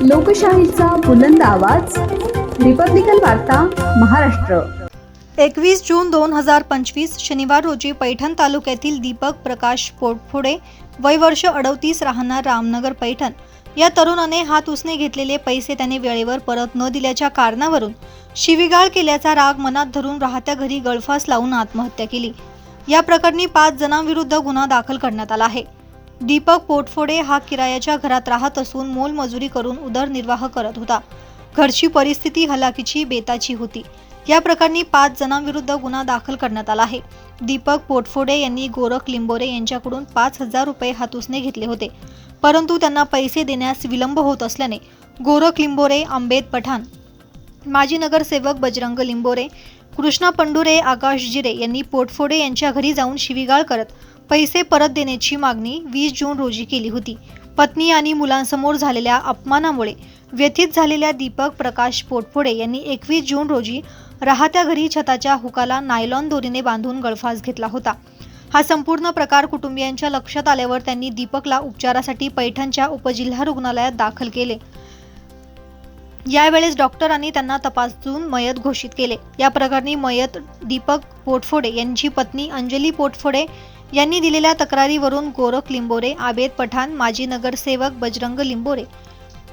लोकशाहीचा बुलंद आवाज, रिपब्लिकन वार्ता महाराष्ट्र। 21 जून 2025 शनिवार रोजी पैठण तालुक्यातील दीपक प्रकाश पोटफोडे, वय वर्ष 38, राहणार रामनगर पैठण या तरुणाने हात उसने घेतलेले पैसे त्याने वेळेवर परत न दिल्याच्या कारणावरून शिवीगाळ केल्याचा राग मनात धरून राहत्या घरी गळफास लावून आत्महत्या केली। या प्रकरणी 5 जणांविरुद्ध गुन्हा दाखल करण्यात आला आहे। दीपक पोटफोडे हा किरायाच्या घरात राहत असून मोलमजुरी करून उदरनिर्वाह करत होता। घरची परिस्थिती हलाखीची बेताची होती। या प्रकरणी 5 जणांविरुद्ध गुन्हा दाखल करण्यात आला आहे। दीपक पोटफोडे यांनी गोरख लिंबोरे यांच्याकडून 5,000 रुपये हातुसने घेतले होते, परंतु त्यांना पैसे देण्यास विलंब होत असल्याने गोरख लिंबोरे, आंबेद पठाण, माजी नगरसेवक बजरंग लिंबोरे, कृष्णा पंडुरे, आकाश जिरे यांनी पोटफोडे यांच्या घरी जाऊन शिवीगाळ करत पैसे परत देण्याची मागणी 20 जून रोजी केली होती। पत्नी आणि मुलांसमोर झालेल्या अपमानामुळे व्यथित झालेल्या दीपक प्रकाश पोटफोडे यांनी 21 जून रोजी राहत्या घरी छताच्या हुकाला नायलॉन दोरीने बांधून गळफास घेतला होता। हा संपूर्ण प्रकार कुटुंबियांच्या लक्षात आल्यावर त्यांनी दीपकला उपचारासाठी पैठणच्या उपजिल्हा रुग्णालयात दाखल केले। यावेळेस डॉक्टरांनी त्यांना तपासून मयत घोषित केले। या प्रकरणी मयत दीपक पोटफोडे यांची पत्नी अंजली पोटफोडे यांनी दिलेल्या तक्रारीवरून गोरख लिंबोरे, आबेद पठाण, माजी नगरसेवक बजरंग लिंबोरे,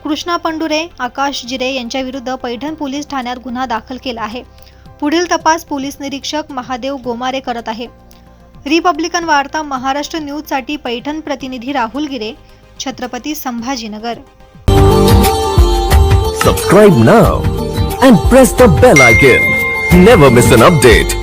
कृष्णा पंडुरे, आकाश जिरे यांच्या विरुद्ध पैठण पोलीस ठाण्यात गुन्हा दाखल केला आहे। पुढील तपास पोलीस निरीक्षक महादेव गोमारे करत आहे। रिपब्लिकन वार्ता महाराष्ट्र न्यूज साठी पैठण प्रतिनिधी राहुल गिरे, Chhatrapati Sambhajinagar. Subscribe now and press the bell icon. Never miss an update.